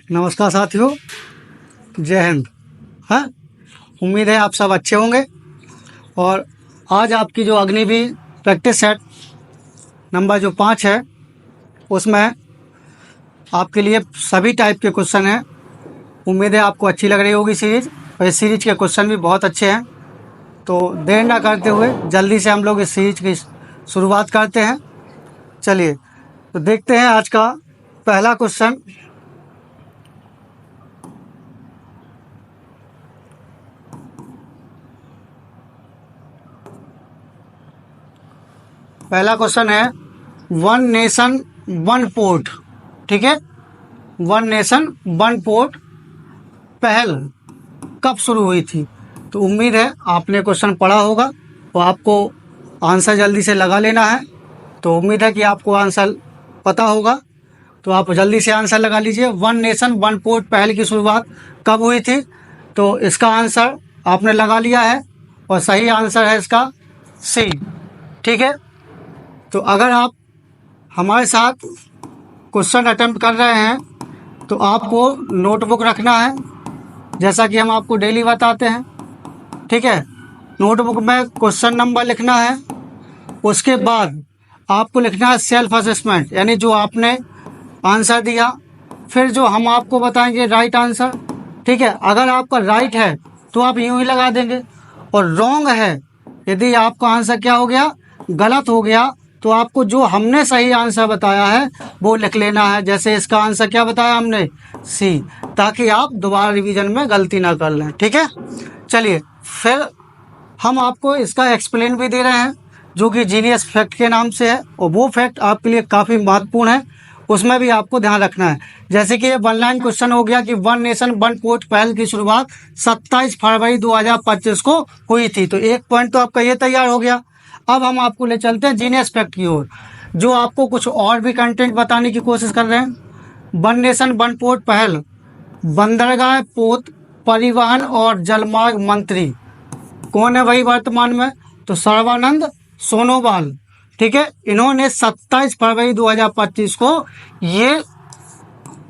नमस्कार साथियों, जय हिंद। हाँ, उम्मीद है आप सब अच्छे होंगे। और आज आपकी जो अग्निवीर प्रैक्टिस सेट नंबर जो 5 है, उसमें आपके लिए सभी टाइप के क्वेश्चन हैं। उम्मीद है आपको अच्छी लग रही होगी सीरीज, और इस सीरीज के क्वेश्चन भी बहुत अच्छे हैं। तो देर ना करते हुए जल्दी से हम लोग इस सीरीज की शुरुआत करते हैं। चलिए तो देखते हैं आज का पहला क्वेश्चन। पहला क्वेश्चन है वन नेशन वन पोर्ट। ठीक है, वन नेशन वन पोर्ट पहल कब शुरू हुई थी? तो उम्मीद है आपने क्वेश्चन पढ़ा होगा और आपको आंसर जल्दी से लगा लेना है। तो उम्मीद है कि आपको आंसर पता होगा, तो आप जल्दी से आंसर लगा लीजिए। वन नेशन वन पोर्ट पहल की शुरुआत कब हुई थी? तो इसका आंसर आपने लगा लिया है और सही आंसर है इसका सी। ठीक है, तो अगर आप हमारे साथ क्वेश्चन अटेम्प्ट कर रहे हैं तो आपको नोटबुक रखना है, जैसा कि हम आपको डेली बताते हैं। ठीक है, नोटबुक में क्वेश्चन नंबर लिखना है। उसके बाद आपको लिखना है सेल्फ असेसमेंट, यानी जो आपने आंसर दिया, फिर जो हम आपको बताएंगे राइट आंसर। ठीक है, अगर आपका राइट है तो आप यूं ही लगा देंगे, और रॉन्ग है यदि आपका आंसर क्या हो गया, गलत हो गया, तो आपको जो हमने सही आंसर बताया है वो लिख लेना है। जैसे इसका आंसर क्या बताया हमने, सी, ताकि आप दोबारा रिवीजन में गलती ना कर लें। ठीक है, चलिए फिर हम आपको इसका एक्सप्लेन भी दे रहे हैं, जो कि जीनियस फैक्ट के नाम से है, और वो फैक्ट आपके लिए काफ़ी महत्वपूर्ण है, उसमें भी आपको ध्यान रखना है। जैसे कि ये वन लाइन क्वेश्चन हो गया कि वन नेशन वन पोर्ट पहल की शुरुआत 27 फरवरी 2025 को हुई थी। तो एक पॉइंट तो आपका ये तैयार हो गया। अब हम आपको ले चलते हैं जीनियस फैक्ट की ओर, जो आपको कुछ और भी कंटेंट बताने की कोशिश कर रहे हैं। वन नेशन वन पोर्ट पहल बंदरगाह, पोत, परिवहन और जलमार्ग मंत्री कौन है भाई वर्तमान में? तो सर्बानंद सोनोवाल। ठीक है, इन्होंने 27 फरवरी 2025 को ये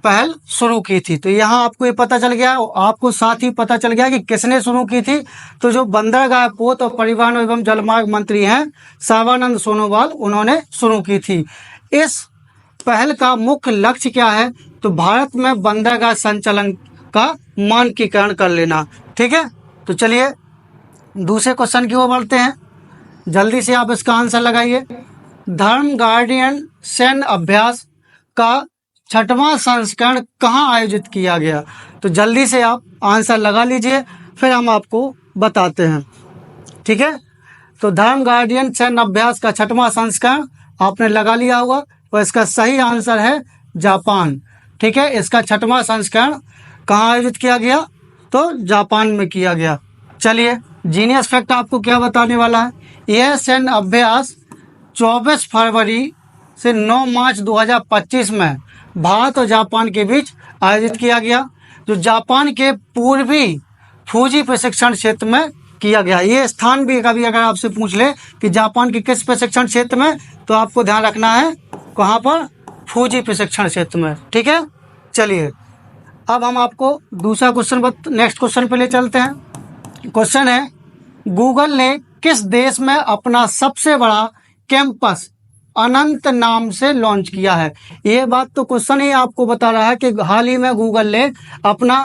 पहल शुरू की थी। तो यहाँ आपको ये पता चल गया, आपको साथ ही पता चल गया कि किसने शुरू की थी। तो जो बंदरगाह, पोत और परिवहन एवं जलमार्ग मंत्री हैं सर्बानंद सोनोवाल, उन्होंने शुरू की थी। इस पहल का मुख्य लक्ष्य क्या है? तो भारत में बंदरगाह संचालन का मानकीकरण कर लेना। ठीक है, तो चलिए दूसरे क्वेश्चन की ओर बढ़ते हैं। जल्दी से आप इसका आंसर लगाइए। धर्म गार्डियन सैन्य अभ्यास का 6वां संस्करण कहाँ आयोजित किया गया? तो जल्दी से आप आंसर लगा लीजिए, फिर हम आपको बताते हैं। ठीक है, तो धर्म गार्डियन सैन्य अभ्यास का 6वां संस्करण आपने लगा लिया होगा, और इसका सही आंसर है जापान। ठीक है, इसका 6वां संस्करण कहाँ आयोजित किया गया? तो जापान में किया गया। चलिए जीनियस फैक्ट आपको क्या बताने वाला है। यह सैन्य अभ्यास 24 फरवरी से 9 मार्च 2025 में भारत और जापान के बीच आयोजित किया गया, जो जापान के पूर्वी फूजी प्रशिक्षण क्षेत्र में किया गया। ये स्थान भी कभी अगर आपसे पूछ ले कि जापान के किस प्रशिक्षण क्षेत्र में, तो आपको ध्यान रखना है कहाँ पर, फूजी प्रशिक्षण क्षेत्र में। ठीक है, चलिए अब हम आपको दूसरा क्वेश्चन, नेक्स्ट क्वेश्चन पे ले चलते हैं। क्वेश्चन है गूगल ने किस देश में अपना सबसे बड़ा कैंपस अनंत नाम से लॉन्च किया है? ये बात तो क्वेश्चन ही आपको बता रहा है कि हाल ही में गूगल ने अपना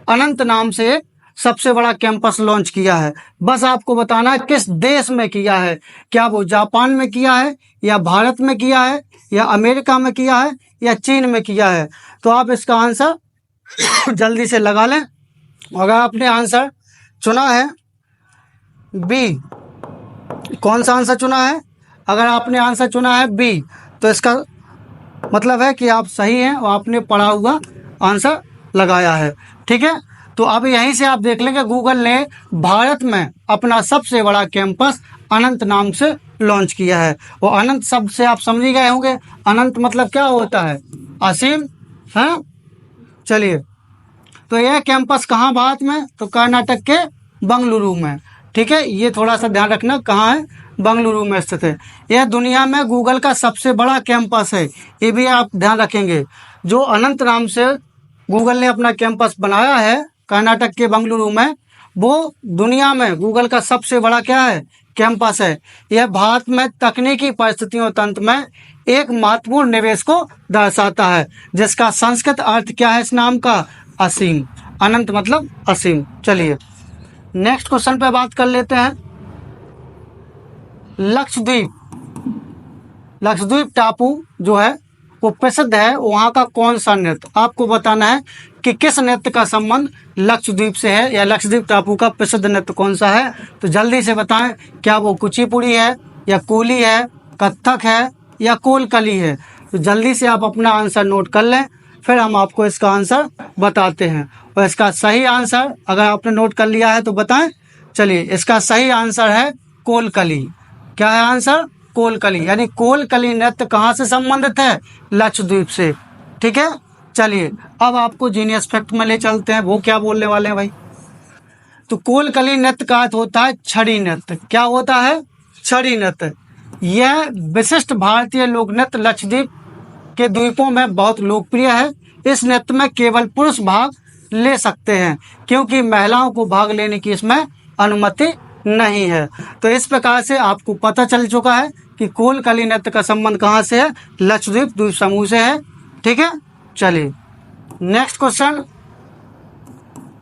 अनंत नाम से सबसे बड़ा कैंपस लॉन्च किया है। बस आपको बताना है किस देश में किया है। क्या वो जापान में किया है, या भारत में किया है, या अमेरिका में किया है, या चीन में किया है? तो आप इसका आंसर जल्दी से लगा लें। अगर आपने आंसर चुना है बी, कौन सा आंसर चुना है? अगर आपने आंसर चुना है बी, तो इसका मतलब है कि आप सही हैं और आपने पढ़ा हुआ आंसर लगाया है। ठीक है, तो अब यहीं से आप देख लेंगे गूगल ने भारत में अपना सबसे बड़ा कैंपस अनंत नाम से लॉन्च किया है। और अनंत शब्द से आप समझ ही गए होंगे, अनंत मतलब क्या होता है, असीम है। चलिए, तो यह कैंपस कहाँ भारत में? तो कर्नाटक के बंगलुरु में। ठीक है, ये थोड़ा सा ध्यान रखना कहाँ है, बंगलुरु में स्थित है। यह दुनिया में गूगल का सबसे बड़ा कैंपस है, ये भी आप ध्यान रखेंगे। जो अनंत नाम से गूगल ने अपना कैंपस बनाया है कर्नाटक के बंगलुरु में, वो दुनिया में गूगल का सबसे बड़ा क्या है, कैंपस है। यह भारत में तकनीकी परिस्थितियों तंत्र में एक महत्वपूर्ण निवेश को दर्शाता है, जिसका संस्कृत अर्थ क्या है इस नाम का, असीम। अनंत मतलब असीम। चलिए नेक्स्ट क्वेश्चन पे बात कर लेते हैं। लक्षद्वीप टापू जो है वो प्रसिद्ध है, वहाँ का कौन सा नृत्य, आपको बताना है कि किस नृत्य का संबंध लक्षद्वीप से है, या लक्षद्वीप टापू का प्रसिद्ध नृत्य कौन सा है। तो जल्दी से बताएं, क्या वो कुचिपुड़ी है, या कोली है, कथक है, या कोलकली है। तो जल्दी से आप अपना आंसर नोट कर लें, फिर हम आपको इसका आंसर बताते हैं। और इसका सही आंसर अगर आपने नोट कर लिया है तो बताएं। चलिए इसका सही आंसर है कोलकली। क्या है आंसर, कोलकली। यानी कोलकली नृत्य कहाँ से संबंधित है, लक्षद्वीप से। ठीक है, चलिए अब आपको जीनियस फैक्ट में ले चलते हैं, वो क्या बोलने वाले हैं भाई। तो कोलकली नृत्य का अर्थ होता है छड़ी नृत्य। क्या होता है, छड़ी नृत्य। यह विशिष्ट भारतीय लोक नृत्य लक्षद्वीप के द्वीपों में बहुत लोकप्रिय है। इस नृत्य में केवल पुरुष भाग ले सकते हैं, क्योंकि महिलाओं को भाग लेने की इसमें अनुमति नहीं है। तो इस प्रकार से आपको पता चल चुका है कि कोलकली नृत्य का संबंध कहाँ से है, लक्षद्वीप द्वीप समूह से है। ठीक है, चलिए नेक्स्ट क्वेश्चन।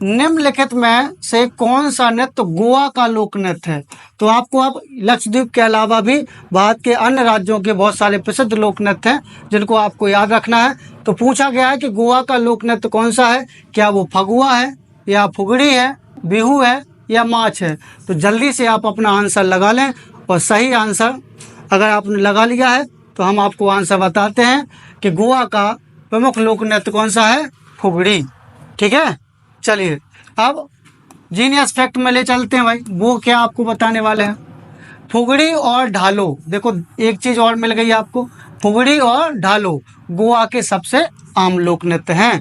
निम्नलिखित में से कौन सा नृत्य गोवा का लोक नृत्य है। तो आपको अब लक्षद्वीप के अलावा भी भारत के अन्य राज्यों के बहुत सारे प्रसिद्ध लोक नृत्य हैं जिनको आपको याद रखना है। तो पूछा गया है कि गोवा का लोक नृत्य कौन सा है, क्या वो फगुआ है, या फुगड़ी है, बिहू है, या माछ है। तो जल्दी से आप अपना आंसर लगा लें, और सही आंसर अगर आपने लगा लिया है तो हम आपको आंसर बताते हैं कि गोवा का प्रमुख लोक नृत्य कौन सा है, फुगड़ी। ठीक है, चलिए अब जीनियस फैक्ट में ले चलते हैं भाई, वो क्या आपको बताने वाले हैं। फुगड़ी और ढालो, देखो एक चीज और मिल गई आपको, फुगड़ी और ढालो गोवा के सबसे आम लोक नृत्य हैं।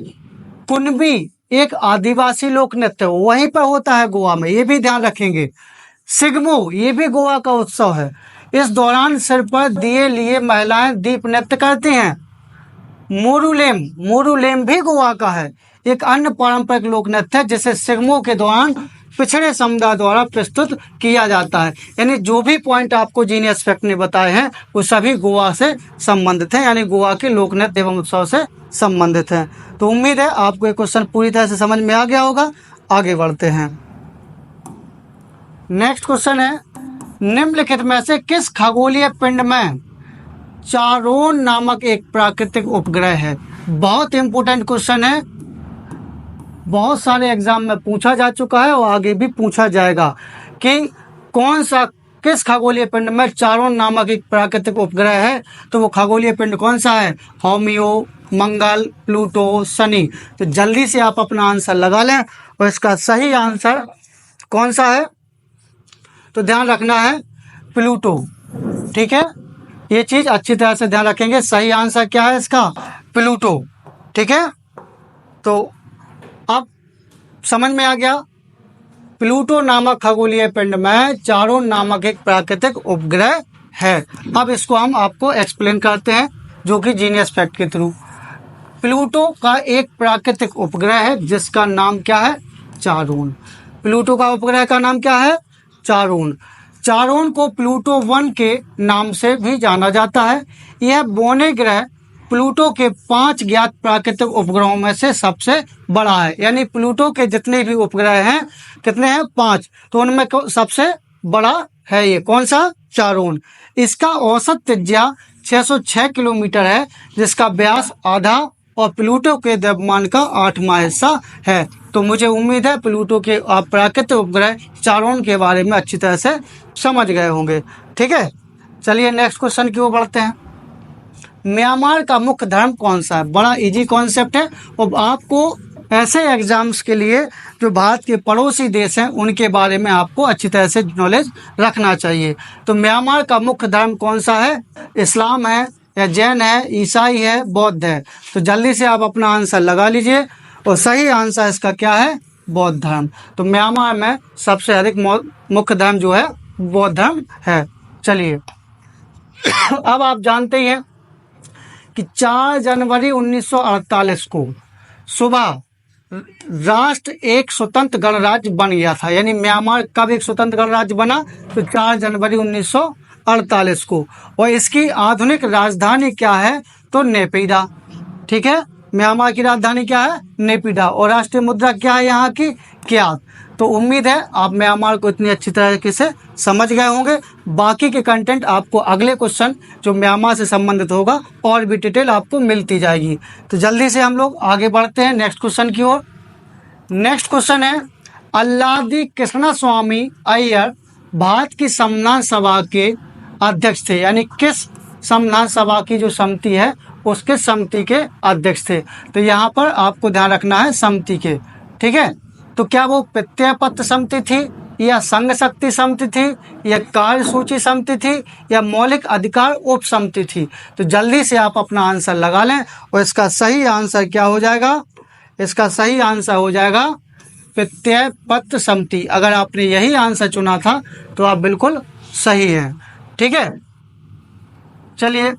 कुनबी एक आदिवासी लोक नृत्य वहीं पर होता है गोवा में, ये भी ध्यान रखेंगे। सिग्मो ये भी गोवा का उत्सव है। इस दौरान सिर पर दिए लिए महिलाएं दीप नृत्य करती हैं। मोरूलेम भी गोवा का है, एक अन्य पारंपरिक लोक नृत्य है जिसे सिग्मो के दौरान पिछड़े समुदाय द्वारा प्रस्तुत किया जाता है। यानी जो भी पॉइंट आपको जीनियस फैक्ट ने बताए हैं वो सभी गोवा से संबंधित हैं, यानी गोवा के लोक नृत्य एवं उत्सव से संबंधित हैं। तो उम्मीद है आपको ये क्वेश्चन पूरी तरह से समझ में आ गया होगा। आगे बढ़ते हैं, नेक्स्ट क्वेश्चन है, निम्नलिखित में से किस खगोलीय पिंड में चारोन नामक एक प्राकृतिक उपग्रह है। बहुत इंपॉर्टेंट क्वेश्चन है, बहुत सारे एग्जाम में पूछा जा चुका है और आगे भी पूछा जाएगा कि कौन सा किस खगोलीय पिंड में चारोन नामक एक प्राकृतिक उपग्रह है। तो वो खगोलीय पिंड कौन सा है, होमियो, मंगल, प्लूटो, शनि। तो जल्दी से आप अपना आंसर लगा लें, और इसका सही आंसर कौन सा है, तो ध्यान रखना है प्लूटो। ठीक है, ये चीज अच्छी तरह से ध्यान रखेंगे, सही आंसर क्या है इसका, प्लूटो। ठीक है, तो अब समझ में आ गया, प्लूटो नामक खगोलीय पिंड में चारोन नामक एक प्राकृतिक उपग्रह है। अब इसको हम आपको एक्सप्लेन करते हैं, जो कि जीनियस फैक्ट के थ्रू। प्लूटो का एक प्राकृतिक उपग्रह है जिसका नाम क्या है, चारोन। प्लूटो का उपग्रह का नाम क्या है, चारोन। चारोन को प्लूटो 1 के नाम से भी जाना जाता है। यह बौने ग्रह प्लूटो के 5 ज्ञात प्राकृतिक उपग्रहों में से सबसे बड़ा है। यानी प्लूटो के जितने भी उपग्रह हैं, कितने हैं, 5, तो उनमें सबसे बड़ा है ये कौन सा, चारोन। इसका औसत त्रिज्या 606 किलोमीटर है, जिसका व्यास आधा और प्लूटो के द्रव्यमान का 8वां हिस्सा है। तो मुझे उम्मीद है प्लूटो के आप प्राकृतिक उपग्रह चारोन के बारे में अच्छी तरह से समझ गए होंगे। ठीक है, चलिए नेक्स्ट क्वेश्चन की ओर बढ़ते हैं। म्यांमार का मुख्य धर्म कौन सा है। बड़ा इजी कॉन्सेप्ट है, और आपको ऐसे एग्जाम्स के लिए जो भारत के पड़ोसी देश हैं उनके बारे में आपको अच्छी तरह से नॉलेज रखना चाहिए। तो म्यांमार का मुख्य धर्म कौन सा है, इस्लाम है, या जैन है, ईसाई है, बौद्ध है। तो जल्दी से आप अपना आंसर लगा लीजिए, और सही आंसर इसका क्या है, बौद्ध धर्म। तो म्यांमार में सबसे अधिक मुख्य धर्म जो है बौद्ध धर्म है। चलिए अब आप जानते ही हैं कि 4 जनवरी 1948 को सुबह राष्ट्र एक स्वतंत्र गणराज्य बन गया था। यानी म्यांमार कब एक स्वतंत्र गणराज्य बना? तो 4 जनवरी 1948 को। और इसकी आधुनिक राजधानी क्या है? तो नेपिडा। ठीक है, म्यांमार की राजधानी क्या है? नेपिडा। और राष्ट्रीय मुद्रा क्या है यहाँ की? क्यात। तो उम्मीद है आप म्यांमार को इतनी अच्छी तरीके से समझ गए होंगे। बाकी के कंटेंट आपको अगले क्वेश्चन जो म्यांमार से संबंधित होगा और भी डिटेल आपको मिलती जाएगी। तो जल्दी से हम लोग आगे बढ़ते हैं नेक्स्ट क्वेश्चन की ओर। नेक्स्ट क्वेश्चन है, अल्लादी कृष्णस्वामी अय्यर भारत की संविधान सभा के अध्यक्ष थे। यानी किस संविधान सभा की जो समिति है उसके समिति के अध्यक्ष थे। तो यहाँ पर आपको ध्यान रखना है समिति के। ठीक है, तो क्या वो प्रत्यय पत्र समिति थी, या संघ शक्ति समिति थी, या कार्यसूची समिति थी, या मौलिक अधिकार उप समिति थी? तो जल्दी से आप अपना आंसर लगा लें। और इसका सही आंसर क्या हो जाएगा? इसका सही आंसर हो जाएगा प्रत्यय पत्र समिति। अगर आपने यही आंसर चुना था तो आप बिल्कुल सही हैं। ठीक है, चलिए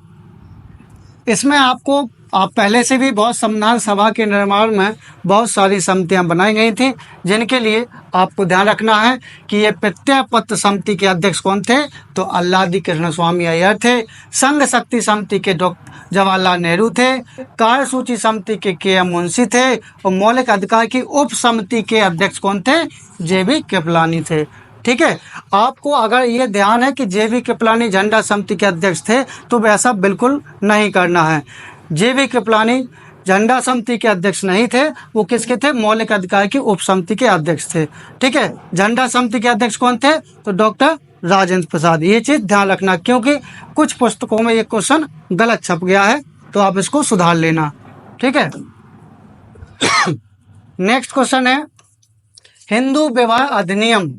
इसमें आपको आप पहले से भी बहुत संविधान सभा के निर्माण में बहुत सारी समितियां बनाई गई थी, जिनके लिए आपको ध्यान रखना है कि ये प्रत्यय पत्र समिति के अध्यक्ष कौन थे? तो अल्लादी कृष्णस्वामी अय्यर थे। संघ शक्ति समिति के जवाहरलाल नेहरू थे। कार्यसूची समिति के KM मुंशी थे। और मौलिक अधिकार की उप समिति के अध्यक्ष कौन थे? JB कृपलानी थे। ठीक है, आपको अगर ये ध्यान है कि JB कृपलानी झंडा समिति के अध्यक्ष थे तो वैसा बिल्कुल नहीं करना है। JB कृपलानी झंडा समिति के अध्यक्ष नहीं थे, वो किसके थे? मौलिक अधिकार की उप समिति के अध्यक्ष थे। ठीक है, झंडा समिति के अध्यक्ष कौन थे? तो डॉक्टर राजेंद्र प्रसाद। ये चीज ध्यान रखना, क्योंकि कुछ पुस्तकों में ये क्वेश्चन गलत छप गया है, तो आप इसको सुधार लेना। ठीक है नेक्स्ट क्वेश्चन है, हिंदू विवाह अधिनियम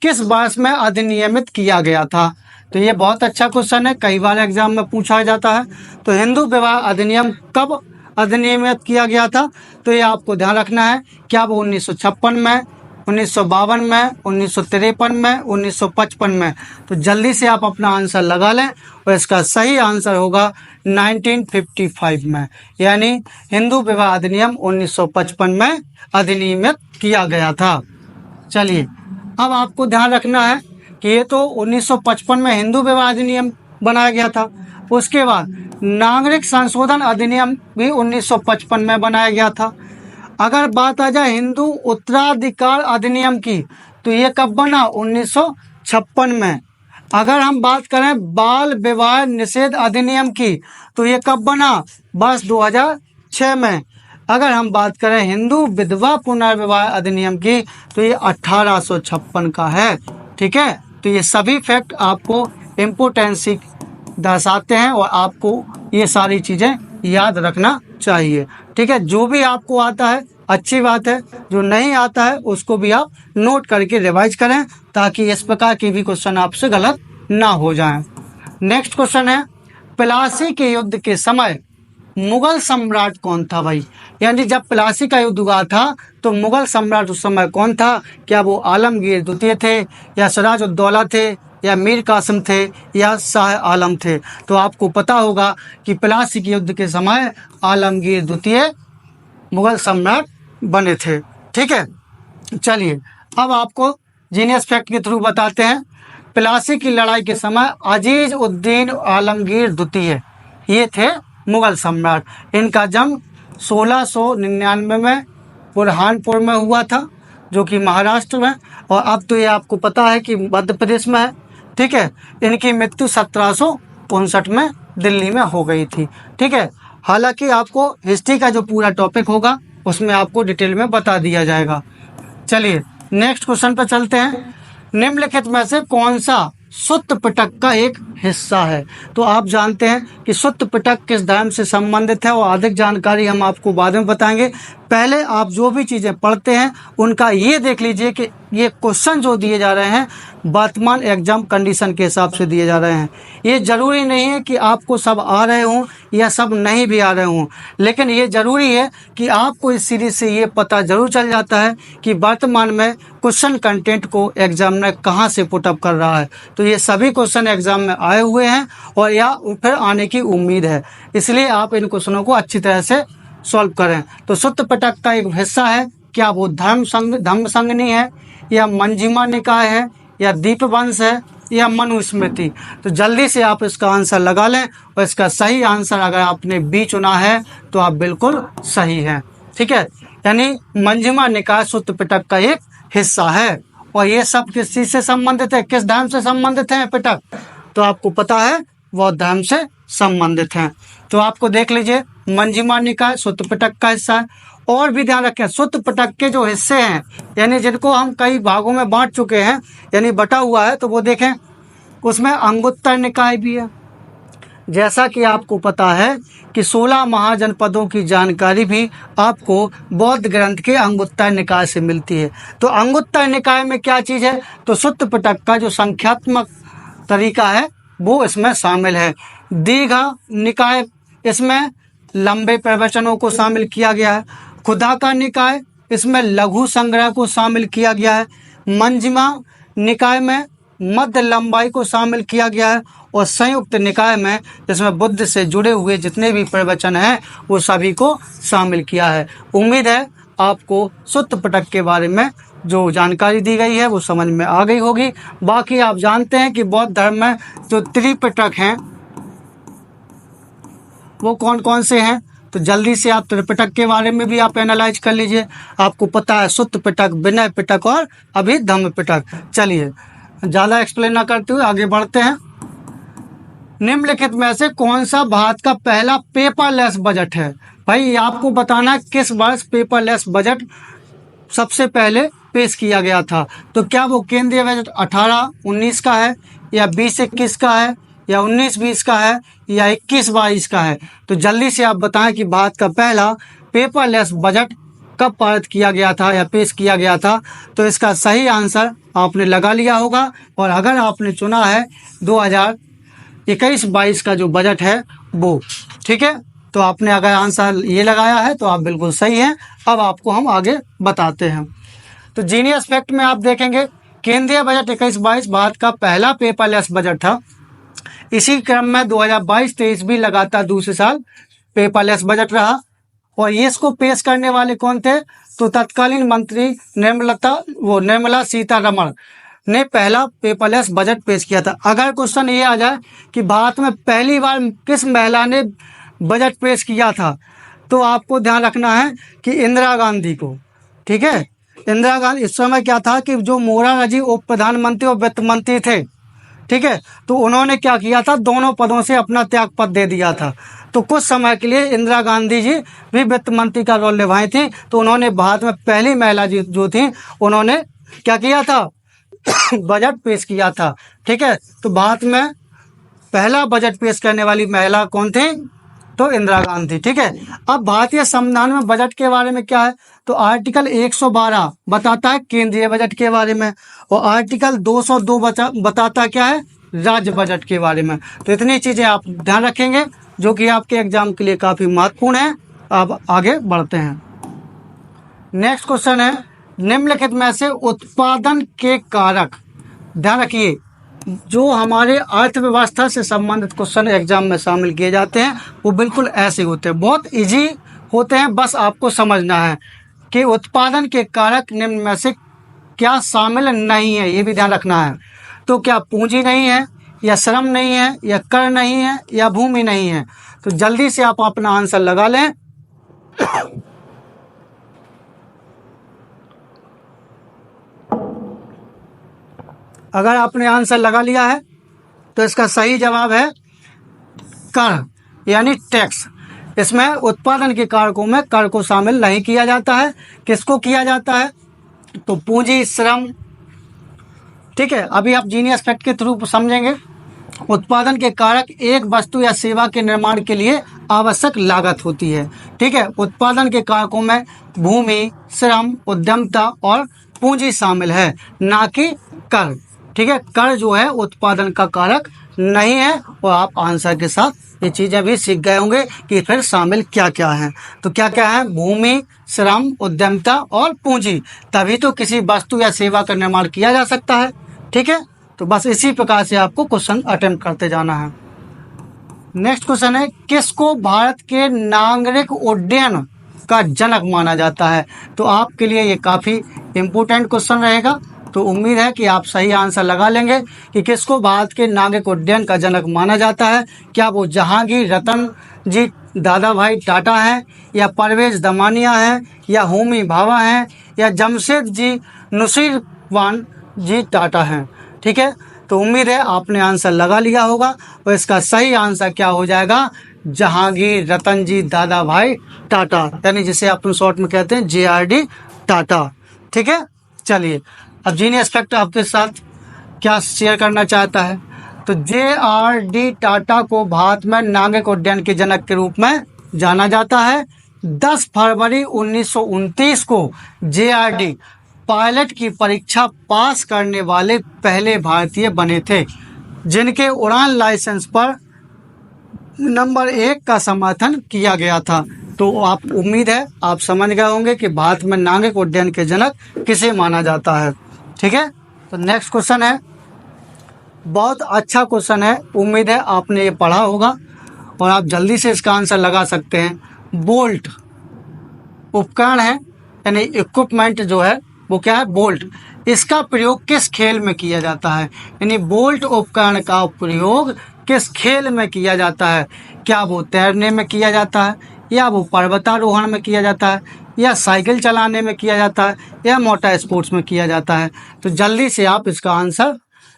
किस वर्ष में अधिनियमित किया गया था? तो ये बहुत अच्छा क्वेश्चन है, कई बार एग्जाम में पूछा जाता है। तो हिंदू विवाह अधिनियम कब अधिनियमित किया गया था? तो ये आपको ध्यान रखना है, क्या वो 1956 में, 1952 में, 1953 में, 1955 में? तो जल्दी से आप अपना आंसर लगा लें। और इसका सही आंसर होगा 1955 में। यानी हिंदू विवाह अधिनियम 1955 में अधिनियमित किया गया था। चलिए अब आपको ध्यान रखना है कि ये तो 1955 में हिंदू विवाह अधिनियम बनाया गया था। उसके बाद नागरिक संशोधन अधिनियम भी 1955 में बनाया गया था। अगर बात आ जाए हिंदू उत्तराधिकार अधिनियम की, तो ये कब बना? 1956 में। अगर हम बात करें बाल विवाह निषेध अधिनियम की, तो ये कब बना? बस 2006 में। अगर हम बात करें हिंदू विधवा पुनर्विवाह अधिनियम की, तो ये 1856 का है। ठीक है, तो ये सभी फैक्ट आपको इम्पोर्टेंसी दर्शाते हैं और आपको ये सारी चीज़ें याद रखना चाहिए। ठीक है, जो भी आपको आता है अच्छी बात है, जो नहीं आता है उसको भी आप नोट करके रिवाइज करें, ताकि इस प्रकार के भी क्वेश्चन आपसे गलत ना हो जाएं। नेक्स्ट क्वेश्चन है, प्लासी के युद्ध के समय मुगल सम्राट कौन था भाई? यानी जब प्लासी का युद्ध हुआ था तो मुगल सम्राट उस समय कौन था? क्या वो आलमगीर द्वितीय थे, या सिराजुद्दौला थे, या मीर कासिम थे, या शाह आलम थे? तो आपको पता होगा कि प्लासी के युद्ध के समय आलमगीर द्वितीय मुगल सम्राट बने थे। ठीक है, चलिए अब आपको जीनियस फैक्ट के थ्रू बताते हैं। प्लासी की लड़ाई के समय अजीज उद्दीन आलमगीर द्वितीय ये थे मुगल सम्राट। इनका जन्म 1699 में बुरहानपुर में हुआ था, जो कि महाराष्ट्र में, और अब तो ये आपको पता है कि मध्य प्रदेश में है। ठीक है, इनकी मृत्यु 1759 में दिल्ली में हो गई थी। ठीक है, हालांकि आपको हिस्ट्री का जो पूरा टॉपिक होगा उसमें आपको डिटेल में बता दिया जाएगा। चलिए नेक्स्ट क्वेश्चन पर चलते हैं। निम्नलिखित में से कौन सा सुत्त पिटक का एक हिस्सा है। तो आप जानते हैं कि सुत्त पिटक किस धर्म से संबंधित है और अधिक जानकारी हम आपको बाद में बताएंगे। पहले आप जो भी चीज़ें पढ़ते हैं उनका ये देख लीजिए कि ये क्वेश्चन जो दिए जा रहे हैं वर्तमान एग्जाम कंडीशन के हिसाब से दिए जा रहे हैं। ये ज़रूरी नहीं है कि आपको सब आ रहे हों या सब नहीं भी आ रहे हों, लेकिन ये ज़रूरी है कि आपको इस सीरीज से ये पता ज़रूर चल जाता है कि वर्तमान में क्वेश्चन कंटेंट को एग्जाम में कहाँ से पुटअप कर रहा है। तो ये सभी क्वेश्चन एग्जाम में आए हुए हैं और या फिर आने की उम्मीद है, इसलिए आप इन क्वेश्चनों को अच्छी तरह से सॉल्व करें। तो सुत्त पिटक का एक हिस्सा है, क्या वो धम्म संगनी है या मंजिमा निकाय है या दीपवंश है या मनुस्मृति। तो जल्दी से आप इसका आंसर लगा लें और इसका सही आंसर अगर आपने बी चुना है तो आप बिल्कुल सही हैं। ठीक है, यानी मंजिमा निकाय सुत्त पिटक का एक हिस्सा है। और ये सब किस चीज से संबंधित है, किस धर्म से संबंधित है पिटक, तो आपको पता है बौद्ध धर्म से संबंधित हैं। तो आपको देख लीजिए मंजिमा निकाय सुत्त पिटक का हिस्सा है। और भी ध्यान रखें, सुत्त पिटक के जो हिस्से हैं यानी जिनको हम कई भागों में बांट चुके हैं यानी बटा हुआ है, तो वो देखें उसमें अंगुत्तर निकाय भी है। जैसा कि आपको पता है कि 16 महाजनपदों की जानकारी भी आपको बौद्ध ग्रंथ के अंगुत्तर निकाय से मिलती है। तो अंगुत्तर निकाय में क्या चीज़ है, तो सुत्त पिटक का जो संख्यात्मक तरीका है वो इसमें शामिल है। दीर्घ निकाय, इसमें लंबे प्रवचनों को शामिल किया गया है। खुदा का निकाय, इसमें लघु संग्रह को शामिल किया गया है। मंजिमा निकाय में मध्य लंबाई को शामिल किया गया है। और संयुक्त निकाय में जिसमें बुद्ध से जुड़े हुए जितने भी प्रवचन हैं वो सभी को शामिल किया है। उम्मीद है आपको सुत्त पिटक के बारे में जो जानकारी दी गई है वो समझ में आ गई होगी। बाकी आप जानते हैं कि बौद्ध धर्म में जो त्रिपिटक हैं वो कौन कौन से हैं, तो जल्दी से आप त्रिपिटक के बारे में भी आप एनालाइज कर लीजिए। आपको पता है सुत्त पिटक, विनय पिटक और अभिधम्म पिटक। चलिए ज़्यादा एक्सप्लेन ना करते हुए आगे बढ़ते हैं। निम्नलिखित में से कौन सा भारत का पहला पेपरलेस बजट है। भाई आपको बताना है किस वर्ष पेपरलेस बजट सबसे पहले पेश किया गया था। तो क्या वो केंद्रीय बजट 18-19 का है या 20-21 का है या 19-20 का है या 21-22 का है। तो जल्दी से आप बताएं कि भारत का पहला पेपरलेस बजट कब पारित किया गया था या पेश किया गया था। तो इसका सही आंसर आपने लगा लिया होगा। और अगर आपने चुना है 2021-22 का जो बजट है वो, ठीक है, तो आपने अगर आंसर ये लगाया है तो आप बिल्कुल सही हैं। अब आपको हम आगे बताते हैं। तो जीनियस फैक्ट में आप देखेंगे केंद्रीय बजट 21-22 भारत का पहला पेपरलेस बजट था। इसी क्रम में 2022-23 भी लगातार दूसरे साल पेपरलेस बजट रहा। और ये इसको पेश करने वाले कौन थे, तो तत्कालीन मंत्री निर्मला सीतारमण ने पहला पेपरलेस बजट पेश किया था। अगर क्वेश्चन ये आ जाए कि भारत में पहली बार किस महिला ने बजट पेश किया था, तो आपको ध्यान रखना है कि इंदिरा गांधी को। ठीक है, इंदिरा गांधी इस समय क्या था कि जो मोरारजी उप प्रधानमंत्री और वित्त मंत्री थे, ठीक है, तो उन्होंने क्या किया था, दोनों पदों से अपना त्याग पत्र दे दिया था। तो कुछ समय के लिए इंदिरा गांधी जी भी वित्त मंत्री का रोल निभाई थी। तो उन्होंने भारत में पहली महिला जो थी उन्होंने क्या किया था बजट पेश किया था। ठीक है, तो भारत में पहला बजट पेश करने वाली महिला कौन थी, तो इंदिरा गांधी। ठीक है, अब भारतीय संविधान में बजट के बारे में क्या है, तो आर्टिकल 112 बताता है केंद्रीय बजट के बारे में और आर्टिकल 202 बताता क्या है, राज्य बजट के बारे में। तो इतनी चीज़ें आप ध्यान रखेंगे जो कि आपके एग्जाम के लिए काफ़ी महत्वपूर्ण है। अब आगे बढ़ते हैं। नेक्स्ट क्वेश्चन है निम्नलिखित में से उत्पादन के कारक। ध्यान रखिए जो हमारे अर्थव्यवस्था से संबंधित क्वेश्चन एग्जाम में शामिल किए जाते हैं वो बिल्कुल ऐसे होते हैं, बहुत इजी होते हैं। बस आपको समझना है कि उत्पादन के कारक निम्न में से क्या शामिल नहीं है, ये भी ध्यान रखना है। तो क्या पूंजी नहीं है या श्रम नहीं है या कर नहीं है या भूमि नहीं है। तो जल्दी से आप अपना आंसर लगा लें। अगर आपने आंसर लगा लिया है तो इसका सही जवाब है कर, यानी टैक्स। इसमें उत्पादन के कारकों में कर को शामिल नहीं किया जाता है। किसको किया जाता है, तो पूंजी, श्रम, ठीक है, अभी आप जीनियस फैक्ट के थ्रू समझेंगे। उत्पादन के कारक एक वस्तु या सेवा के निर्माण के लिए आवश्यक लागत होती है। ठीक है, उत्पादन के कारकों में भूमि, श्रम, उद्यमता और पूंजी शामिल है, ना कि कर। ठीक है, कर जो है उत्पादन का कारक नहीं है। और आप आंसर के साथ ये चीजें भी सीख गए होंगे कि फिर शामिल क्या क्या है। तो क्या क्या है? भूमि, श्रम, उद्यमता और पूंजी, तभी तो किसी वस्तु या सेवा का निर्माण किया जा सकता है। ठीक है, तो बस इसी प्रकार से आपको क्वेश्चन अटेम्प्ट करते जाना है। नेक्स्ट क्वेश्चन है, किसको भारत के नागरिक उड्डयन का जनक माना जाता है? तो आपके लिए ये काफ़ी इम्पोर्टेंट क्वेश्चन रहेगा। तो उम्मीद है कि आप सही आंसर लगा लेंगे कि किसको भारत के नागरिक उड्डयन का जनक माना जाता है। क्या वो जहांगीर रतन जी दादा भाई टाटा हैं, या परवेज दमानिया हैं, या होमी भाभा हैं, या जमशेद जी नुसीरवान जी टाटा हैं? ठीक है, तो उम्मीद है आपने आंसर लगा लिया होगा। और इसका सही आंसर क्या हो जाएगा? जहांगीर रतन जी दादा भाई टाटा, यानी जिसे अपन शॉर्ट में कहते हैं JRD टाटा। ठीक है, चलिए अब जीनियस फैक्ट आपके साथ क्या शेयर करना चाहता है। तो JRD टाटा को भारत में नागरिक उड्डयन के जनक के रूप में जाना जाता है। 10 फरवरी 1929 को JRD पायलट की परीक्षा पास करने वाले पहले भारतीय बने थे, जिनके उड़ान लाइसेंस पर नंबर 1 का समर्थन किया गया था। तो आप उम्मीद है आप समझ गए होंगे कि भारत में नागरिक उड्डयन के जनक किसे माना जाता है। ठीक है, तो नेक्स्ट क्वेश्चन है, बहुत अच्छा क्वेश्चन है, उम्मीद है आपने ये पढ़ा होगा और आप जल्दी से इसका आंसर लगा सकते हैं। बोल्ट उपकरण है, यानी इक्विपमेंट जो है वो क्या है? बोल्ट। इसका प्रयोग किस खेल में किया जाता है? यानी बोल्ट उपकरण का प्रयोग किस खेल में किया जाता है? क्या वो तैरने में किया जाता है, या वो पर्वतारोहण में किया जाता है, या साइकिल चलाने में किया जाता है, या मोटर स्पोर्ट्स में किया जाता है? तो जल्दी से आप इसका आंसर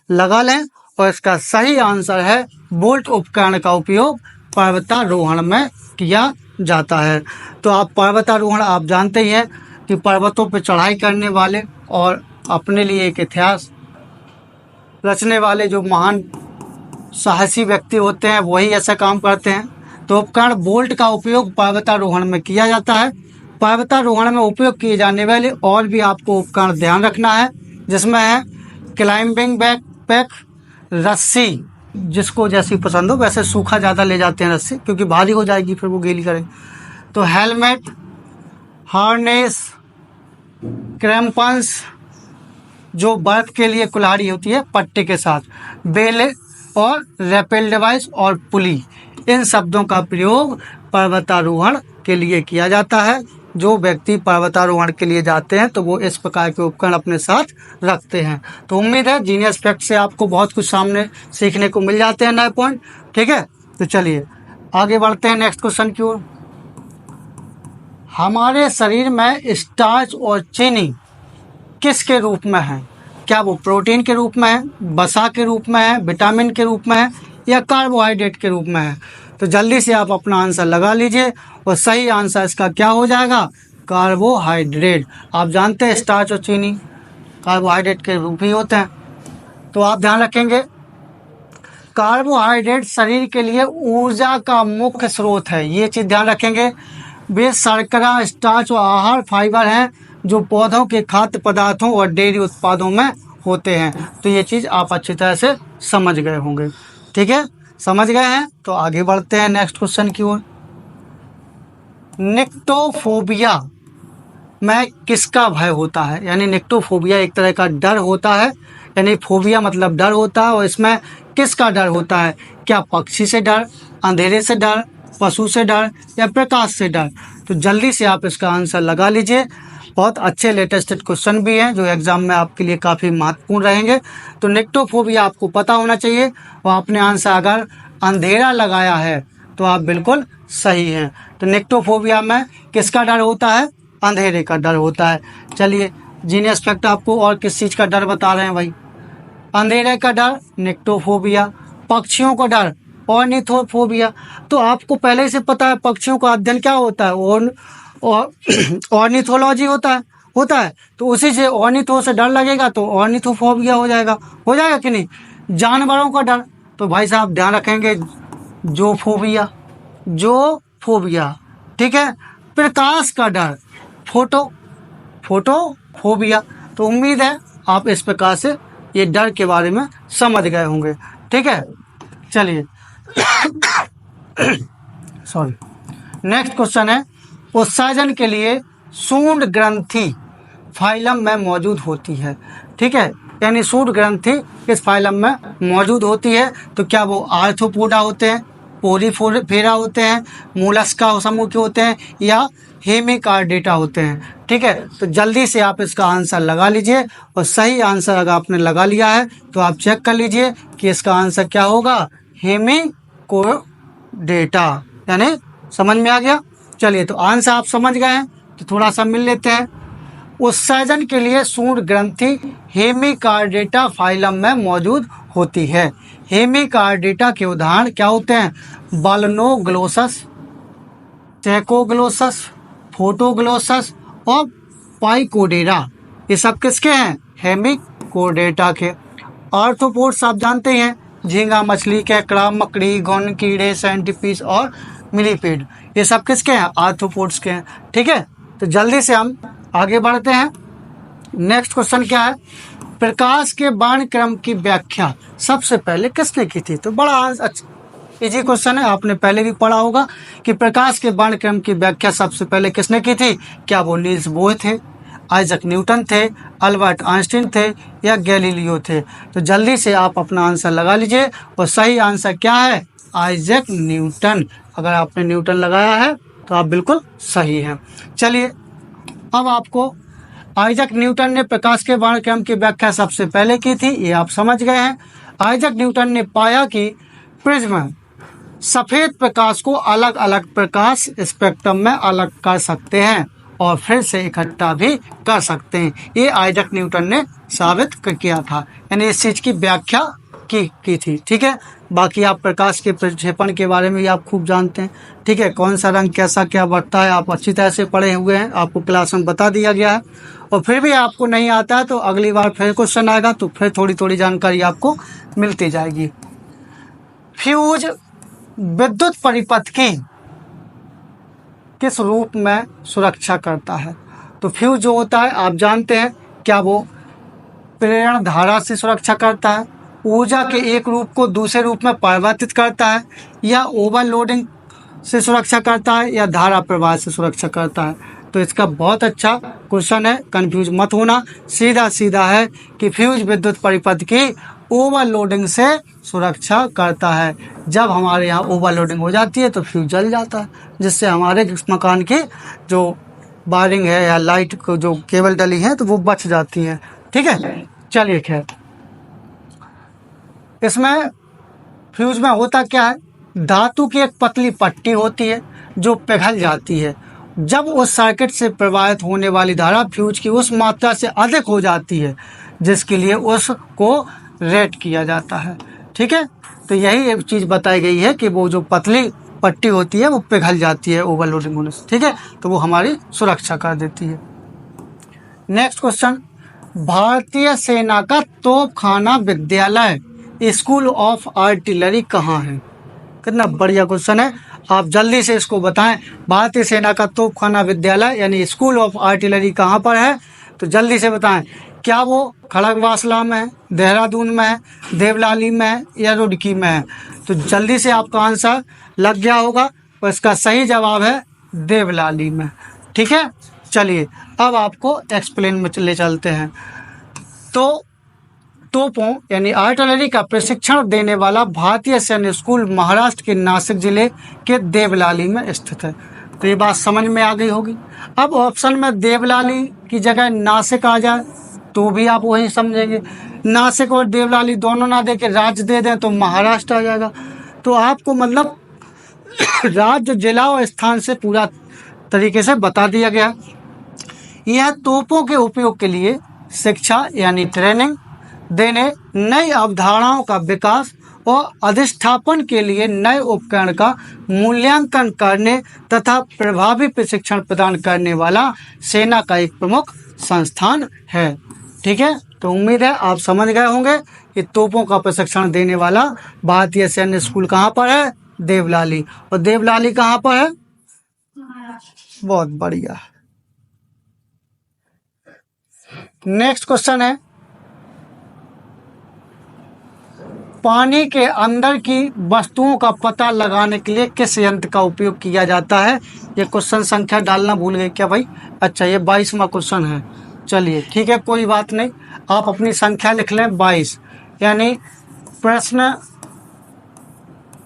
लगा लें। और इसका सही आंसर है बोल्ट उपकरण का उपयोग पर्वतारोहण में किया जाता है। तो आप पर्वतारोहण आप जानते ही हैं कि पर्वतों पर चढ़ाई करने वाले और अपने लिए एक इतिहास रचने वाले जो महान साहसी व्यक्ति होते हैं वही ऐसा काम करते हैं। तो उपकरण बोल्ट का उपयोग पर्वतारोहण में किया जाता है। पर्वतारोहण में उपयोग किए जाने वाले और भी आपको उपकरण ध्यान रखना है, जिसमें है क्लाइंबिंग बैकपैक, रस्सी, जिसको जैसी पसंद हो, वैसे सूखा ज़्यादा ले जाते हैं रस्सी क्योंकि भारी हो जाएगी फिर वो गीली करें। तो हेलमेट, हार्नेस, क्रैम्पन्स, जो बर्फ के लिए कुल्हाड़ी होती है पट्टे के साथ, बेले और रेपेल डिवाइस और पुली, इन शब्दों का प्रयोग पर्वतारोहण के लिए किया जाता है। जो व्यक्ति पर्वतारोहण के लिए जाते हैं तो वो इस प्रकार के उपकरण अपने साथ रखते हैं। तो उम्मीद है जीनियस फैक्ट से आपको बहुत कुछ सामने सीखने को मिल जाते हैं नए पॉइंट। ठीक है, तो चलिए आगे बढ़ते हैं नेक्स्ट क्वेश्चन की ओर। हमारे शरीर में स्टार्च और चीनी किसके रूप में है? क्या वो प्रोटीन के रूप में है, वसा के रूप में है, विटामिन के रूप में है, या कार्बोहाइड्रेट के रूप में है? तो जल्दी से आप अपना आंसर लगा लीजिए और सही आंसर इसका क्या हो जाएगा? कार्बोहाइड्रेट। आप जानते हैं स्टार्च और चीनी कार्बोहाइड्रेट के रूप ही होते हैं। तो आप ध्यान रखेंगे कार्बोहाइड्रेट शरीर के लिए ऊर्जा का मुख्य स्रोत है, ये चीज़ ध्यान रखेंगे। वे शर्करा, स्टार्च और आहार फाइबर हैं जो पौधों के खाद्य पदार्थों और डेयरी उत्पादों में होते हैं। तो ये चीज़ आप अच्छी तरह से समझ गए होंगे। ठीक है, समझ गए हैं तो आगे बढ़ते हैं नेक्स्ट क्वेश्चन की ओर। निक्टोफोबिया में किसका भय होता है? यानी निक्टोफोबिया एक तरह का डर होता है, यानी फोबिया मतलब डर होता है। और इसमें किसका डर होता है? क्या पक्षी से डर, अंधेरे से डर, पशु से डर, या प्रकाश से डर? तो जल्दी से आप इसका आंसर लगा लीजिए। बहुत अच्छे लेटेस्ट क्वेश्चन भी हैं जो एग्जाम में आपके लिए काफ़ी महत्वपूर्ण रहेंगे। तो निक्टोफोबिया आपको पता होना चाहिए और आपने आंसर अगर अंधेरा लगाया है तो आप बिल्कुल सही हैं। तो निक्टोफोबिया में किसका डर होता है? अंधेरे का डर होता है। चलिए जीनियस फैक्ट आपको और किस चीज़ का डर बता रहे हैं भाई? अंधेरे का डर निक्टोफोबिया, पक्षियों का डर ऑर्निथोफोबिया। तो आपको पहले से पता है पक्षियों का अध्ययन क्या होता है? ऑर्निथोलॉजी होता है। होता है, तो उसी से ऑर्निथो से डर लगेगा तो ऑर्निथोफोबिया हो जाएगा कि नहीं। जानवरों का डर, तो भाई साहब ध्यान रखेंगे जोफोबिया, ठीक है। प्रकाश का डर, फोटोफोबिया। तो उम्मीद है आप इस प्रकार से ये डर के बारे में समझ गए होंगे, ठीक है। चलिए सॉरी, नेक्स्ट क्वेश्चन है, उत्सर्जन के लिए सूंड ग्रंथि फाइलम में मौजूद होती है, ठीक है। यानी सूंड ग्रंथि किस फाइलम में मौजूद होती है, तो क्या वो आर्थ्रोपोडा होते हैं, पोरीफेरा होते हैं, मोलस्का समूह के होते हैं, या हेमिकार्डेटा होते हैं, ठीक है। तो जल्दी से आप इसका आंसर लगा लीजिए, और सही आंसर अगर आपने लगा लिया है तो आप चेक कर लीजिए कि इसका आंसर क्या होगा, हेमिकोडेटा, यानी समझ में आ गया। चलिए, तो आंसर आप समझ गए हैं, तो थोड़ा सा मिल लेते हैं। उत्सर्जन के लिए सूंड ग्रंथि हेमिकार्डेटा फाइलम में मौजूद होती है। हेमिकार्डेटा के उदाहरण क्या होते हैं, बालनोग्लोसस, टेकोग्लोसस, फोटोग्लोसस और पाइकोडेरा। ये सब किसके हैं, हेमिकोडेटा के। आर्थ्रोपोड्स आप जानते हैं, झींगा मछली के, क्रब मकड़ी, घुन कीड़े, सेंटीपीड और मिलीपीड, ये सब किसके हैं, आर्थ्रोपोड्स के हैं, ठीक है। तो जल्दी से हम आगे बढ़ते हैं। नेक्स्ट क्वेश्चन क्या है, प्रकाश के वर्णक्रम की व्याख्या सबसे पहले किसने की थी। तो बड़ा अच्छा इजी क्वेश्चन है, आपने पहले भी पढ़ा होगा कि प्रकाश के वर्णक्रम की व्याख्या सबसे पहले किसने की थी। क्या वो नील्स बोर थे, आइजक न्यूटन थे, अल्बर्ट आइंस्टीन थे, या गैलीलियो थे। तो जल्दी से आप अपना आंसर लगा लीजिए, और सही आंसर क्या है, आइजक न्यूटन। अगर आपने न्यूटन लगाया है तो आप बिल्कुल सही हैं। चलिए, अब आपको आइजक न्यूटन ने प्रकाश के वर्णक्रम की व्याख्या सबसे पहले की थी, ये आप समझ गए हैं। आइजक न्यूटन ने पाया कि प्रिज्म सफेद प्रकाश को अलग अलग प्रकाश स्पेक्ट्रम में अलग कर सकते हैं और फिर से इकट्ठा भी कर सकते हैं। ये आइजक न्यूटन ने साबित किया था, यानी इस चीज की व्याख्या की थी, ठीक है। बाकी आप प्रकाश के प्रक्षेपण के बारे में भी आप खूब जानते हैं, ठीक है। कौन सा रंग कैसा क्या बढ़ता है आप अच्छी तरह से पढ़े हुए हैं, आपको क्लास में बता दिया गया है। और फिर भी आपको नहीं आता है तो अगली बार फिर क्वेश्चन आएगा तो फिर थोड़ी थोड़ी जानकारी आपको मिलती जाएगी। फ्यूज विद्युत परिपथ की किस रूप में सुरक्षा करता है। तो फ्यूज जो होता है आप जानते हैं, क्या वो प्रेरण धारा से सुरक्षा करता है, ऊर्जा के एक रूप को दूसरे रूप में परिवर्तित करता है, या ओवरलोडिंग से सुरक्षा करता है, या धारा प्रवाह से सुरक्षा करता है। तो इसका बहुत अच्छा क्वेश्चन है, कंफ्यूज मत होना, सीधा सीधा है कि फ्यूज विद्युत परिपथ की ओवरलोडिंग से सुरक्षा करता है। जब हमारे यहाँ ओवरलोडिंग हो जाती है तो फ्यूज जल जाता है, जिससे हमारे मकान की जो वायरिंग है या लाइट को जो केबल डली है तो वो बच जाती है, ठीक है। चलिए, खैर इसमें फ्यूज में होता क्या है, धातु की एक पतली पट्टी होती है जो पिघल जाती है। जब उस सर्किट से प्रवाहित होने वाली धारा फ्यूज की उस मात्रा से अधिक हो जाती है जिसके लिए उसको रेट किया जाता है, ठीक है। तो यही एक चीज़ बताई गई है कि वो जो पतली पट्टी होती है वो पिघल जाती है ओवरलोडिंग होने से, ठीक है। तो वो हमारी सुरक्षा कर देती है। नेक्स्ट क्वेश्चन, भारतीय सेना का तोपखाना विद्यालय स्कूल ऑफ आर्टिलरी कहाँ है। कितना बढ़िया क्वेश्चन है, आप जल्दी से इसको बताएं। भारतीय सेना का तोपखाना विद्यालय यानी स्कूल ऑफ आर्टिलरी कहाँ पर है, तो जल्दी से बताएं। क्या वो खड़गवासला में है, देहरादून में है, देवलाली में है, या रुड़की में है। तो जल्दी से आपका आंसर लग गया होगा, और इसका सही जवाब है देवलाली में, ठीक है। चलिए, अब आपको एक्सप्लेन में ले चलते हैं। तो तोपों यानी आर्टिलरी का प्रशिक्षण देने वाला भारतीय सैन्य स्कूल महाराष्ट्र के नासिक जिले के देवलाली में स्थित है। तो ये बात समझ में आ गई होगी। अब ऑप्शन में देवलाली की जगह नासिक आ जाए तो भी आप वही समझेंगे, नासिक और देवलाली दोनों ना दे के राज्य दे दें तो महाराष्ट्र आ जाएगा। तो आपको मतलब राज्य, जिला और स्थान से पूरा तरीके से बता दिया गया। यह तोपों के उपयोग के लिए शिक्षा यानी ट्रेनिंग देने, नई अवधारणाओं का विकास और अधिष्ठापन के लिए नए उपकरण का मूल्यांकन करने तथा प्रभावी प्रशिक्षण प्रदान करने वाला सेना का एक प्रमुख संस्थान है। ठीक है, तो उम्मीद है आप समझ गए होंगे कि तोपों का प्रशिक्षण देने वाला भारतीय सैन्य स्कूल कहाँ पर है, देवलाली। और देवलाली कहाँ पर है, बहुत बढ़िया। नेक्स्ट क्वेश्चन है, पानी के अंदर की वस्तुओं का पता लगाने के लिए किस यंत्र का उपयोग किया जाता है। ये क्वेश्चन संख्या डालना भूल गए क्या भाई? अच्छा, ये 22वां क्वेश्चन है। चलिए ठीक है, कोई बात नहीं, आप अपनी संख्या लिख लें 22, यानी प्रश्न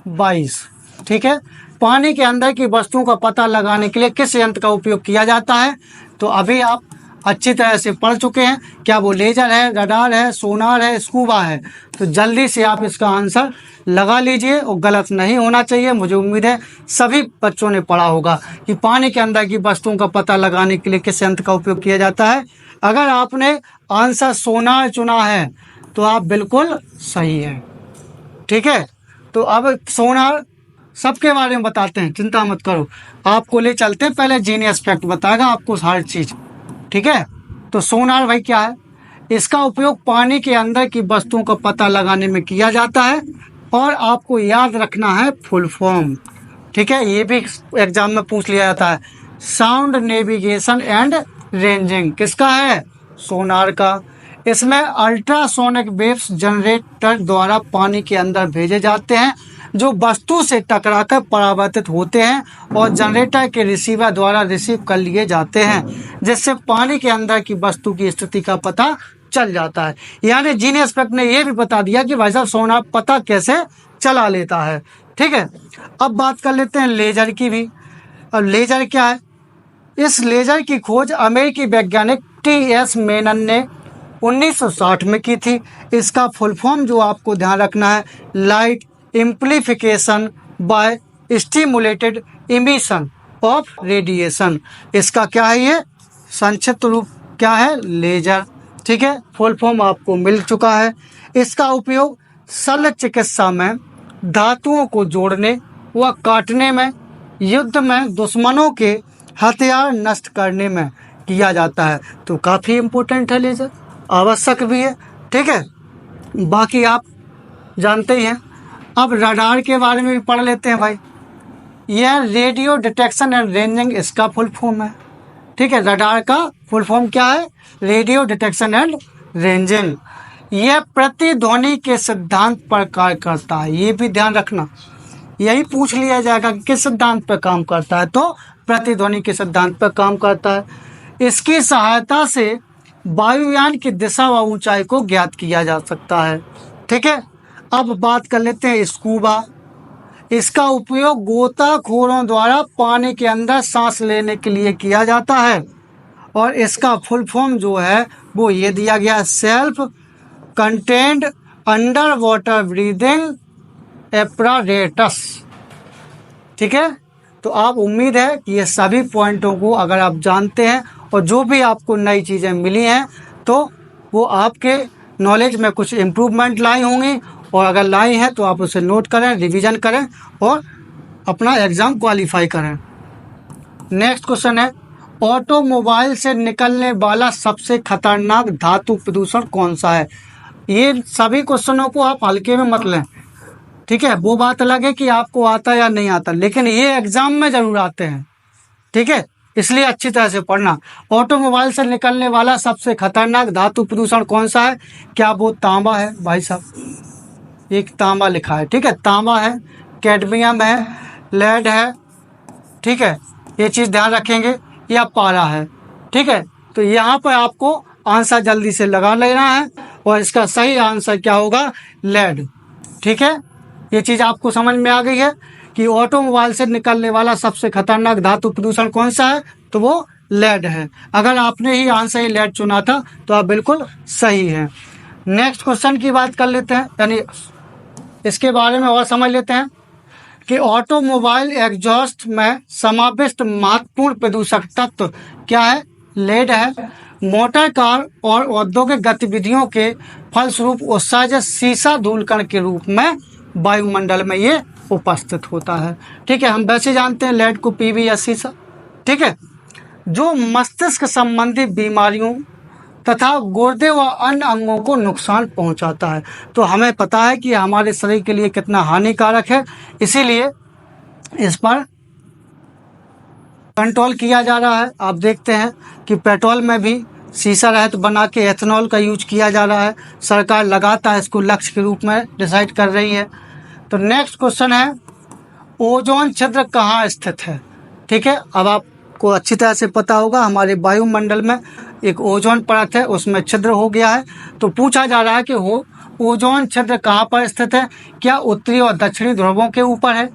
22। ठीक है, पानी के अंदर की वस्तुओं का पता लगाने के लिए किस यंत्र का उपयोग किया जाता है। तो अभी आप अच्छी तरह से पढ़ चुके हैं, क्या वो लेजर है, रडार है, सोनार है, स्कूबा है। तो जल्दी से आप इसका आंसर लगा लीजिए और गलत नहीं होना चाहिए। मुझे उम्मीद है सभी बच्चों ने पढ़ा होगा कि पानी के अंदर की वस्तुओं का पता लगाने के लिए किस यंत्र का उपयोग किया जाता है। अगर आपने आंसर सोनार चुना है तो आप बिल्कुल सही हैं। ठीक है, तो अब सोनार सबके बारे में बताते हैं, चिंता मत करो, आपको ले चलते हैं। पहले जीनियस फैक्ट बताएगा आपको हर चीज़। ठीक है, तो सोनार भाई क्या है, इसका उपयोग पानी के अंदर की वस्तुओं का पता लगाने में किया जाता है। और आपको याद रखना है फुल फॉर्म। ठीक है, ये भी एग्जाम में पूछ लिया जाता है। साउंड नेविगेशन एंड रेंजिंग किसका है, सोनार का। इसमें अल्ट्रासोनिक वेव्स जनरेटर द्वारा पानी के अंदर भेजे जाते हैं जो वस्तु से टकराकर परावर्तित होते हैं और जनरेटर के रिसीवर द्वारा रिसीव कर लिए जाते हैं, जिससे पानी के अंदर की वस्तु की स्थिति का पता चल जाता है। यानी जीनियस फैक्ट ने यह भी बता दिया कि भाई साहब सोनार पता कैसे चला लेता है। ठीक है, अब बात कर लेते हैं लेजर की भी। अब लेजर क्या है, इस लेजर की खोज अमेरिकी वैज्ञानिक टी.एस. मेनन ने 1960 में की थी। इसका फुल फॉर्म जो आपको ध्यान रखना है, light amplification by stimulated emission of radiation. इसका क्या है, ये संक्षिप्त रूप क्या है, लेजर। ठीक है, फुल फॉर्म आपको मिल चुका है। इसका उपयोग शल्य चिकित्सा में, धातुओं को जोड़ने व काटने में, युद्ध में दुश्मनों के हथियार नष्ट करने में किया जाता है। तो काफ़ी इम्पोर्टेंट है लेजर, आवश्यक भी है। ठीक है, बाकी आप जानते ही हैं। अब रडार के बारे में भी पढ़ लेते हैं भाई। यह रेडियो डिटेक्शन एंड रेंजिंग इसका फुल फॉर्म है। ठीक है, रडार का फुल फॉर्म क्या है, रेडियो डिटेक्शन एंड रेंजिंग। यह प्रतिध्वनि के सिद्धांत पर कार्य करता है, ये भी ध्यान रखना। यही पूछ लिया जाएगा कि किस सिद्धांत पर काम करता है, तो प्रतिध्वनि के सिद्धांत पर काम करता है। इसकी सहायता से वायुयान की दिशा व ऊंचाई को ज्ञात किया जा सकता है। ठीक है, अब बात कर लेते हैं स्कूबा। इसका उपयोग गोताखोरों द्वारा पानी के अंदर सांस लेने के लिए किया जाता है और इसका फुल फॉर्म जो है वो ये दिया गया, self contained under water breathing apparatus. ठीक है, तो आप उम्मीद है कि ये सभी पॉइंटों को अगर आप जानते हैं और जो भी आपको नई चीज़ें मिली हैं तो वो आपके नॉलेज में कुछ इम्प्रूवमेंट लाई होंगी, और अगर लाई हैं तो आप उसे नोट करें, रिवीजन करें और अपना एग्ज़ाम क्वालिफाई करें। नेक्स्ट क्वेश्चन है, ऑटोमोबाइल से निकलने वाला सबसे खतरनाक धातु प्रदूषण कौन सा है। ये सभी क्वेश्चनों को आप हल्के में मत लें। ठीक है, वो बात अलग है कि आपको आता या नहीं आता, लेकिन ये एग्जाम में जरूर आते हैं। ठीक है, इसलिए अच्छी तरह से पढ़ना। ऑटोमोबाइल से निकलने वाला सबसे खतरनाक धातु प्रदूषण कौन सा है, क्या वो तांबा है भाई साहब, एक तांबा लिखा है। ठीक है, तांबा है, कैडमियम है, लेड है। ठीक है, ये चीज़ ध्यान रखेंगे, या पारा है। ठीक है, तो यहाँ पर आपको आंसर जल्दी से लगा लेना है और इसका सही आंसर क्या होगा, लेड। ठीक है, ये चीज़ आपको समझ में आ गई है कि ऑटोमोबाइल से निकलने वाला सबसे खतरनाक धातु प्रदूषण कौन सा है, तो वो लेड है। अगर आपने ही आंसर ही लेड चुना था तो आप बिल्कुल सही हैं। नेक्स्ट क्वेश्चन की बात कर लेते हैं, यानी इसके बारे में और समझ लेते हैं कि ऑटोमोबाइल एग्जॉस्ट में समाविष्ट महत्वपूर्ण प्रदूषक तत्व क्या है, लेड है। मोटर कार और औद्योगिक गतिविधियों के फलस्वरूप उत्सर्जित सीसा धूलकण के रूप में वायुमंडल में ये उपस्थित होता है। ठीक है, हम वैसे जानते हैं लेड को पीबी या सीसा। ठीक है, जो मस्तिष्क संबंधी बीमारियों तथा गुर्दे व अन्य अंगों को नुकसान पहुंचाता है। तो हमें पता है कि हमारे शरीर के लिए कितना हानिकारक है, इसीलिए इस पर कंट्रोल किया जा रहा है। आप देखते हैं कि पेट्रोल में भी सीसा रहित बना के एथेनॉल का यूज किया जा रहा है। सरकार लगातार इसको लक्ष्य के रूप में डिसाइड कर रही है। तो नेक्स्ट क्वेश्चन है, ओजोन छिद्र कहाँ स्थित है? ठीक है, अब आपको अच्छी तरह से पता होगा हमारे वायुमंडल में एक ओजोन परत है, उसमें छिद्र हो गया है। तो पूछा जा रहा है कि ओजोन छिद्र कहाँ पर स्थित है? क्या उत्तरी और दक्षिणी ध्रुवों के ऊपर है,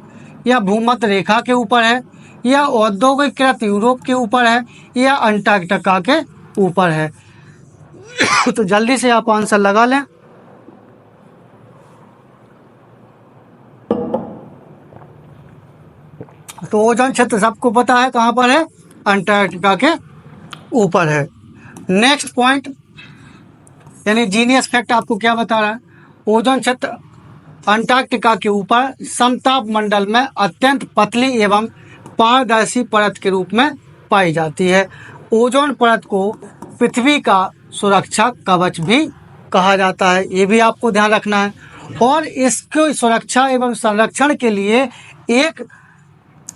या भूमध्य रेखा के ऊपर है, या औद्योगिकृत यूरोप के ऊपर है, या अंटार्कटिका के ऊपर है? तो जल्दी से आप आंसर लगा लें। तो ओजोन क्षेत्र सबको पता है कहाँ पर है, अंटार्कटिका के ऊपर है। नेक्स्ट पॉइंट यानी जीनियस फैक्ट आपको क्या बता रहा है, ओजोन क्षेत्र अंटार्कटिका के ऊपर समताप मंडल में अत्यंत पतली एवं पारदर्शी परत के रूप में पाई जाती है। ओजोन परत को पृथ्वी का सुरक्षा कवच भी कहा जाता है, ये भी आपको ध्यान रखना है। और इसकी सुरक्षा एवं संरक्षण के लिए एक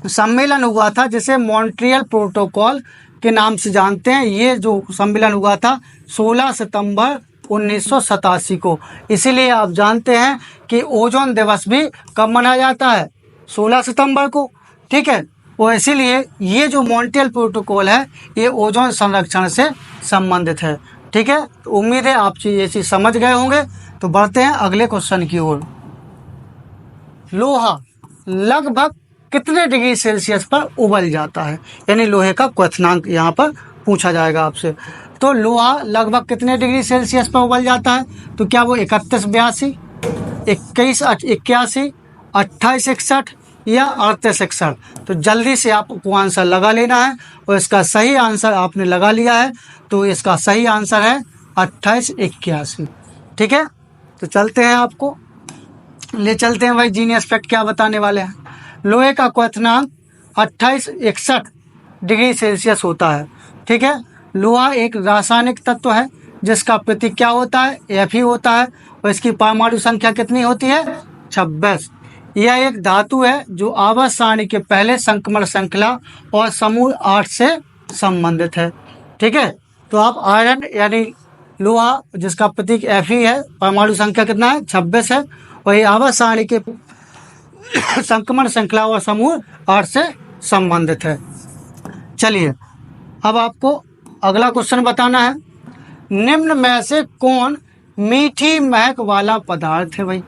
सम्मेलन हुआ था जिसे मॉन्ट्रियल प्रोटोकॉल के नाम से जानते हैं। ये जो सम्मेलन हुआ था 16 सितंबर 1987 को। इसीलिए आप जानते हैं कि ओजोन दिवस भी कब मनाया जाता है, 16 सितंबर को। ठीक है, और इसीलिए ये जो मॉन्ट्रियल प्रोटोकॉल है ये ओजोन संरक्षण से संबंधित है। ठीक है, तो उम्मीद है आप ये चीज़ समझ गए होंगे। तो बढ़ते हैं अगले क्वेश्चन की ओर। लोहा लगभग कितने डिग्री सेल्सियस पर उबल जाता है? यानी लोहे का क्वथनांक यहाँ पर पूछा जाएगा आपसे। तो लोहा लगभग कितने डिग्री सेल्सियस पर उबल जाता है? तो क्या वो 31, 82, 21, 81, 28, 61 या 38, 61? तो जल्दी से आपको आंसर लगा लेना है। और इसका सही आंसर आपने लगा लिया है, तो इसका सही आंसर है 28, 81। ठीक है, तो चलते हैं, आपको ले चलते हैं भाई जीनियस फैक्ट क्या बताने वाले हैं। लोहे का क्वथनांक 28, 61 डिग्री सेल्सियस होता है। ठीक है, लोहा एक रासायनिक तत्व है जिसका प्रतीक क्या होता है, Fe होता है। और इसकी परमाणु संख्या कितनी होती है, 26। यह एक धातु है जो आवर्त सारणी के पहले संक्रमण श्रृंखला और समूह 8 से संबंधित है। ठीक है, तो आप आयरन यानी लोहा जिसका प्रतीक Fe है, परमाणु संख्या कितना है, 26 है। और ये आवर्त सारणी के संक्रमण श्रृंखला और समूह 8 से संबंधित है। चलिए, अब आपको अगला क्वेश्चन बताना है, निम्न में से कौन मीठी महक वाला पदार्थ है? भाई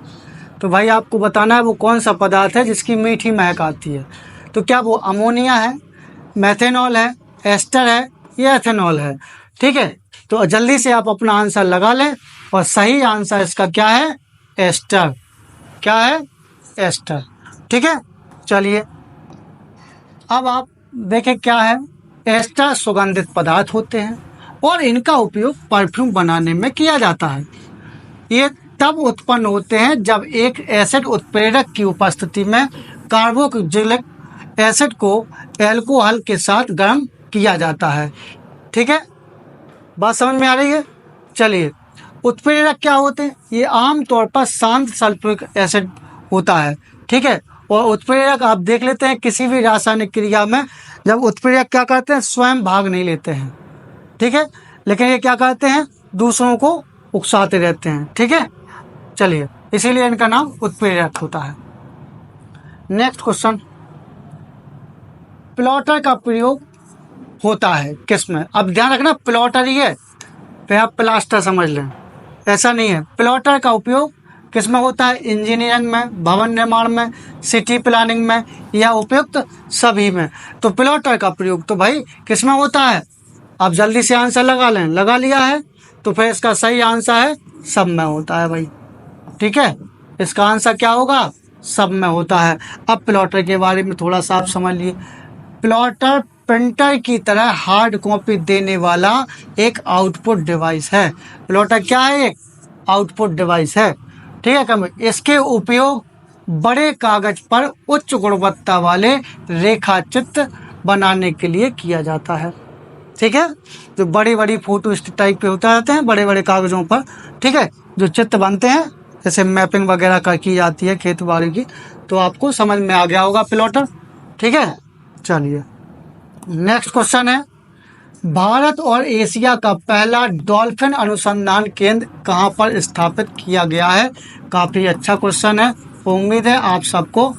तो भाई आपको बताना है वो कौन सा पदार्थ है जिसकी मीठी महक आती है। तो क्या वो अमोनिया है, मेथेनॉल है, एस्टर है या एथेनॉल है? ठीक है, तो जल्दी से आप अपना आंसर लगा लें। और सही आंसर इसका क्या है, एस्टर। क्या है, एस्टर। ठीक है, चलिए अब आप देखें क्या है। एस्टर सुगंधित पदार्थ होते हैं और इनका उपयोग परफ्यूम बनाने में किया जाता है। ये तब उत्पन्न होते हैं जब एक एसिड उत्प्रेरक की उपस्थिति में कार्बोक्जिलिक एसिड को एल्कोहल के साथ गर्म किया जाता है। ठीक है, बात समझ में आ रही है? चलिए, उत्प्रेरक क्या होते हैं? ये आमतौर पर शांत सल्फ्यूरिक एसिड होता है। ठीक है, और उत्प्रेरक आप देख लेते हैं किसी भी रासायनिक क्रिया में जब उत्प्रेरक क्या करते हैं, स्वयं भाग नहीं लेते हैं। ठीक है, लेकिन ये क्या करते हैं, दूसरों को उकसाते रहते हैं। ठीक है, चलिए, इसीलिए इनका नाम उत्प्रेरक होता है। नेक्स्ट क्वेश्चन, प्लॉटर का प्रयोग होता है किसमें? अब ध्यान रखना, प्लॉटर ही है, फिर आप प्लास्टर समझ लें, ऐसा नहीं है। प्लॉटर का उपयोग किसमें होता है? इंजीनियरिंग में, भवन निर्माण में, सिटी प्लानिंग में या उपयुक्त सभी में। तो प्लॉटर का प्रयोग तो भाई किसमें होता है? आप जल्दी से आंसर लगा लें। लगा लिया है तो फिर इसका सही आंसर है सब में होता है भाई। ठीक है, इसका आंसर क्या होगा, सब में होता है। अब प्लॉटर के बारे में थोड़ा सा आप समझ लिए। प्लॉटर प्रिंटर की तरह हार्ड कॉपी देने वाला एक आउटपुट डिवाइस है। प्लॉटर क्या है? एक आउटपुट डिवाइस है। ठीक है, इसके उपयोग बड़े कागज पर उच्च गुणवत्ता वाले रेखा चित्र बनाने के लिए किया जाता है। ठीक है, जो बड़ी बड़ी फोटो इस टाइप के होता रहते हैं बड़े बड़े कागजों पर, ठीक है, जो चित्र बनते हैं, जैसे मैपिंग वगैरह का की जाती है खेत बाड़ी की। तो आपको समझ में आ गया होगा प्लॉटर। ठीक है, चलिए नेक्स्ट क्वेश्चन है, भारत और एशिया का पहला डॉल्फिन अनुसंधान केंद्र कहाँ पर स्थापित किया गया है? काफ़ी अच्छा क्वेश्चन है, उम्मीद है आप सबको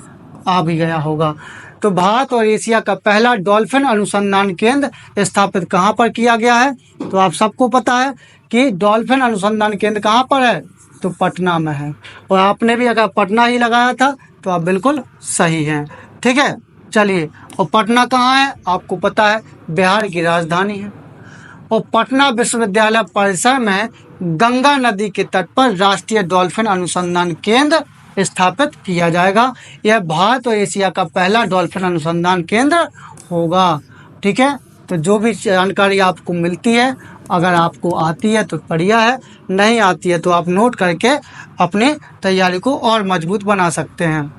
आ भी गया होगा। तो भारत और एशिया का पहला डॉल्फिन अनुसंधान केंद्र स्थापित कहाँ पर किया गया है? तो आप सबको पता है कि डॉल्फिन अनुसंधान केंद्र कहाँ पर है, तो पटना में है। और आपने भी अगर पटना ही लगाया था तो आप बिल्कुल सही हैं। ठीक है, चलिए, और पटना कहाँ है? आपको पता है बिहार की राजधानी है। और पटना विश्वविद्यालय परिसर में गंगा नदी के तट पर राष्ट्रीय डॉल्फिन अनुसंधान केंद्र स्थापित किया जाएगा। यह भारत और एशिया का पहला डॉल्फिन अनुसंधान केंद्र होगा। ठीक है, तो जो भी जानकारी आपको मिलती है, अगर आपको आती है तो बढ़िया है, नहीं आती है तो आप नोट करके अपनी तैयारी को और मजबूत बना सकते हैं।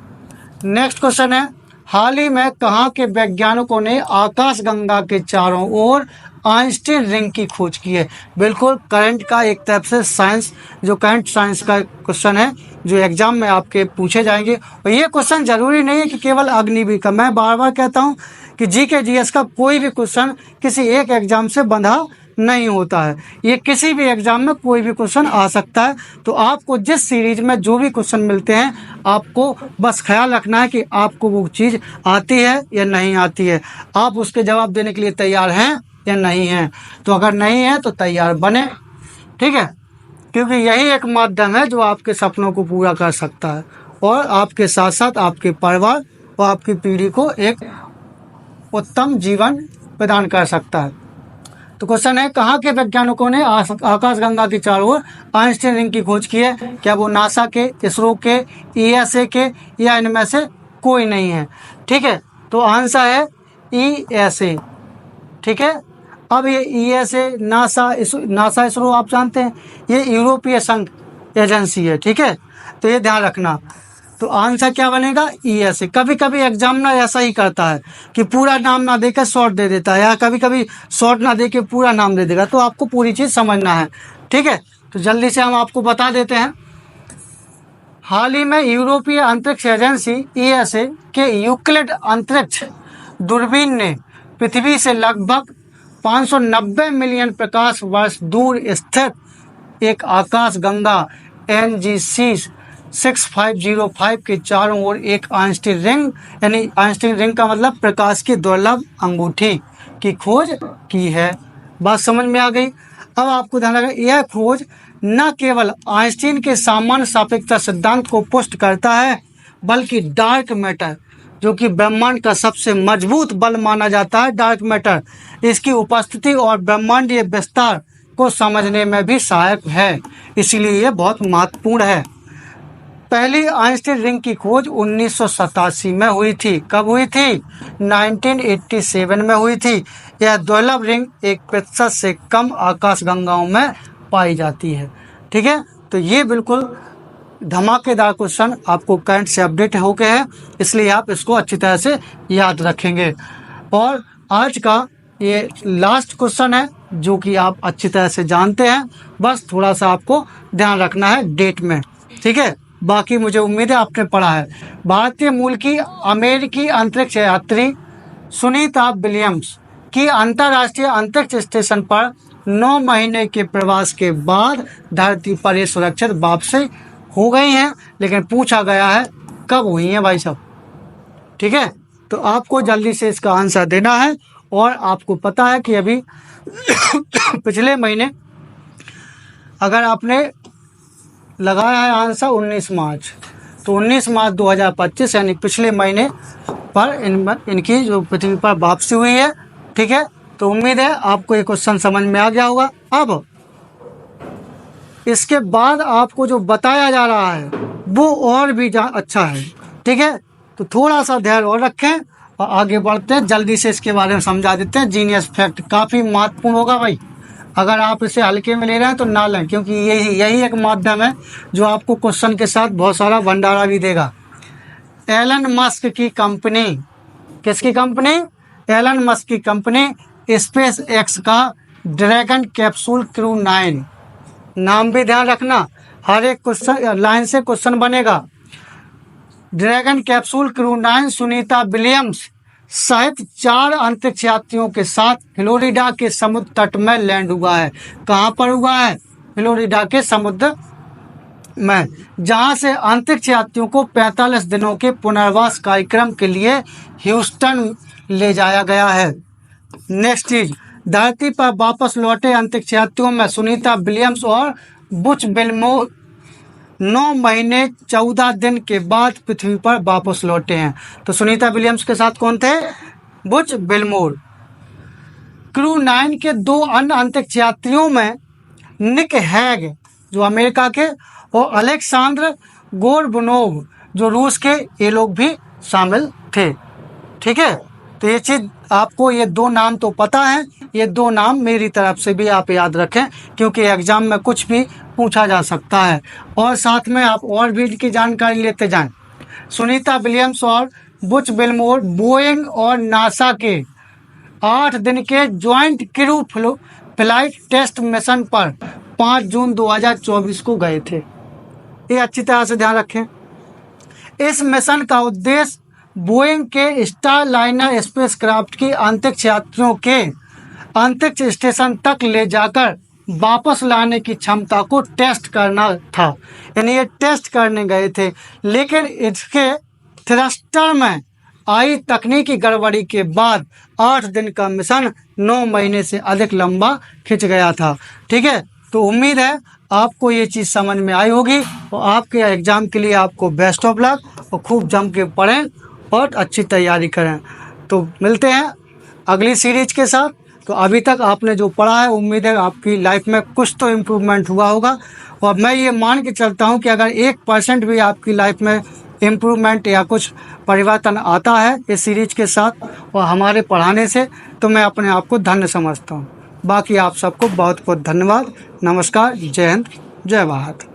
नेक्स्ट क्वेश्चन है, हाल ही में कहाँ के वैज्ञानिकों ने आकाशगंगा के चारों ओर आइंस्टीन रिंग की खोज की है? बिल्कुल करंट का एक तरफ से साइंस, जो करंट साइंस का क्वेश्चन है जो एग्जाम में आपके पूछे जाएंगे। और ये क्वेश्चन जरूरी नहीं है कि केवल अग्निवीर का, मैं बार बार कहता हूँ कि जीके जीएस का कोई भी क्वेश्चन किसी एक एग्जाम से बंधा नहीं होता है, ये किसी भी एग्जाम में कोई भी क्वेश्चन आ सकता है। तो आपको जिस सीरीज में जो भी क्वेश्चन मिलते हैं, आपको बस ख्याल रखना है कि आपको वो चीज़ आती है या नहीं आती है, आप उसके जवाब देने के लिए तैयार हैं या नहीं हैं। तो अगर नहीं है तो तैयार बने। ठीक है, क्योंकि यही एक माध्यम है जो आपके सपनों को पूरा कर सकता है और आपके साथ साथ आपके परिवार और आपकी पीढ़ी को एक उत्तम जीवन प्रदान कर सकता है। तो क्वेश्चन है, कहाँ के वैज्ञानिकों ने आकाशगंगा के चारों ओर आइंस्टीन रिंग की खोज की है? क्या वो नासा के, इसरो के, ईएसए के, या इनमें से कोई नहीं है? ठीक है, तो आंसर है ईएसए। ठीक है, अब ये ईएसए, नासा इसरो आप जानते हैं, ये यूरोपीय संघ एजेंसी है। ठीक है, तो ये ध्यान रखना। तो आंसर क्या बनेगा? ईएसए। कभी कभी एग्जामिनर ऐसा ही करता है कि पूरा नाम ना देकर शॉर्ट दे देता है, या कभी कभी शॉर्ट ना देके पूरा नाम दे देगा, तो आपको पूरी चीज़ समझना है। ठीक है, तो जल्दी से हम आपको बता देते हैं। हाल ही में यूरोपीय अंतरिक्ष एजेंसी ईएसए के यूक्लिड अंतरिक्ष दूरबीन ने पृथ्वी से लगभग 590 मिलियन प्रकाश वर्ष दूर स्थित एक आकाशगंगा NGC 6505 के चारों ओर एक आइंस्टीन रिंग, यानी आइंस्टीन रिंग का मतलब प्रकाश की दुर्लभ अंगूठी की खोज की है। बात समझ में आ गई? अब आपको ध्यान रखना, यह खोज न केवल आइंस्टीन के सामान्य सापेक्षता सिद्धांत को पुष्ट करता है, बल्कि डार्क मैटर, जो कि ब्रह्मांड का सबसे मजबूत बल माना जाता है, डार्क मैटर, इसकी उपस्थिति और ब्रह्मांडीय विस्तार को समझने में भी सहायक है। इसीलिए यह बहुत महत्वपूर्ण है। पहली आइंस्टीन रिंग की खोज 1987 में हुई थी। कब हुई थी? 1987 में हुई थी। यह दुर्लभ रिंग 1% से कम आकाशगंगाओं में पाई जाती है। ठीक है, तो ये बिल्कुल धमाकेदार क्वेश्चन आपको करंट से अपडेट हो गए हैं, इसलिए आप इसको अच्छी तरह से याद रखेंगे। और आज का ये लास्ट क्वेश्चन है जो कि आप अच्छी तरह से जानते हैं, बस थोड़ा सा आपको ध्यान रखना है डेट में। ठीक है, बाकी मुझे उम्मीद है आपने पढ़ा है। भारतीय मूल की अमेरिकी अंतरिक्ष यात्री सुनीता विलियम्स की अंतर्राष्ट्रीय अंतरिक्ष स्टेशन पर 9 महीने के प्रवास के बाद धरती पर ये सुरक्षित वापसी हो गई हैं, लेकिन पूछा गया है कब हुई हैं भाई साहब। ठीक है, तो आपको जल्दी से इसका आंसर देना है। और आपको पता है कि अभी पिछले महीने अगर आपने लगाया है आंसर 19 मार्च, तो 19 मार्च 2025 यानी पिछले महीने पर इनकी जो पृथ्वी पर वापसी हुई है। ठीक है, तो उम्मीद है आपको ये क्वेश्चन समझ में आ गया होगा। अब इसके बाद आपको जो बताया जा रहा है वो और भी अच्छा है। ठीक है, तो थोड़ा सा धैर्य और रखें और आगे बढ़ते हैं। जल्दी से इसके बारे में समझा देते हैं। जीनियस फैक्ट काफ़ी महत्वपूर्ण होगा भाई, अगर आप इसे हल्के में ले रहे हैं तो ना लें, क्योंकि यही एक माध्यम है जो आपको क्वेश्चन के साथ बहुत सारा भंडारा भी देगा। एलन मस्क की कंपनी, किसकी कंपनी? एलन मस्क की कंपनी स्पेस एक्स का ड्रैगन कैप्सूल क्रू 9, नाम भी ध्यान रखना, हर एक क्वेश्चन लाइन से क्वेश्चन बनेगा। Dragon capsule crew 9 Sunita Williams सहित 4 अंतरिक्ष यात्रियों के साथ फ्लोरिडा के समुद्र तट में लैंड हुआ है। कहाँ पर हुआ है? फ्लोरिडा के समुद्र में, जहां से अंतरिक्ष यात्रियों को 45 दिनों के पुनर्वास कार्यक्रम के लिए ह्यूस्टन ले जाया गया है। नेक्स्ट चीज, धरती पर वापस लौटे अंतरिक्ष यात्रियों में सुनीता विलियम्स और बुच विल्मोर 9 महीने 14 दिन के बाद पृथ्वी पर वापस लौटे हैं। तो सुनीता विलियम्स के साथ कौन थे? Butch Wilmore. क्रू 9 के 2 अन्य अंतरिक्ष यात्रियों में निक हैग जो अमेरिका के और अलेक्सांद्र गोरबनोव जो रूस के, ये लोग भी शामिल थे। ठीक है, तो ये चीज आपको, ये 2 नाम तो पता है, ये 2 नाम मेरी तरफ से भी आप याद रखें, क्योंकि एग्जाम में कुछ भी पूछा जा सकता है। और साथ में आप और भी इनकी जानकारी लेते जाएं। सुनीता विलियम्स और बुच विल्मोर बोइंग और नासा के 8 दिन के joint crew flight test mission पर 5 जून 2024 को गए थे। ये अच्छी तरह से ध्यान रखें। इस मिशन का उद्देश्य बोइंग के स्टारलाइनर स्पेसक्राफ्ट की अंतरिक्ष यात्रियों के अंतरिक्ष स्टेशन तक ले जाकर वापस लाने की क्षमता को टेस्ट करना था। यानी ये टेस्ट करने गए थे, लेकिन इसके थ्रस्टर में आई तकनीकी गड़बड़ी के बाद 8 दिन का मिशन 9 महीने से अधिक लंबा खिंच गया था। ठीक है, तो उम्मीद है आपको ये चीज़ समझ में आई होगी और आपके एग्ज़ाम के लिए आपको बेस्ट ऑफ लक और खूब जम के पढ़ें और अच्छी तैयारी करें। तो मिलते हैं अगली सीरीज के साथ। तो अभी तक आपने जो पढ़ा है, उम्मीद है आपकी लाइफ में कुछ तो इम्प्रूवमेंट हुआ होगा, और मैं ये मान के चलता हूँ कि अगर 1% भी आपकी लाइफ में इम्प्रूवमेंट या कुछ परिवर्तन आता है इस सीरीज के साथ और हमारे पढ़ाने से, तो मैं अपने आप को धन्य समझता हूँ। बाकी आप सबको बहुत बहुत धन्यवाद। नमस्कार, जय हिंद, जय भारत।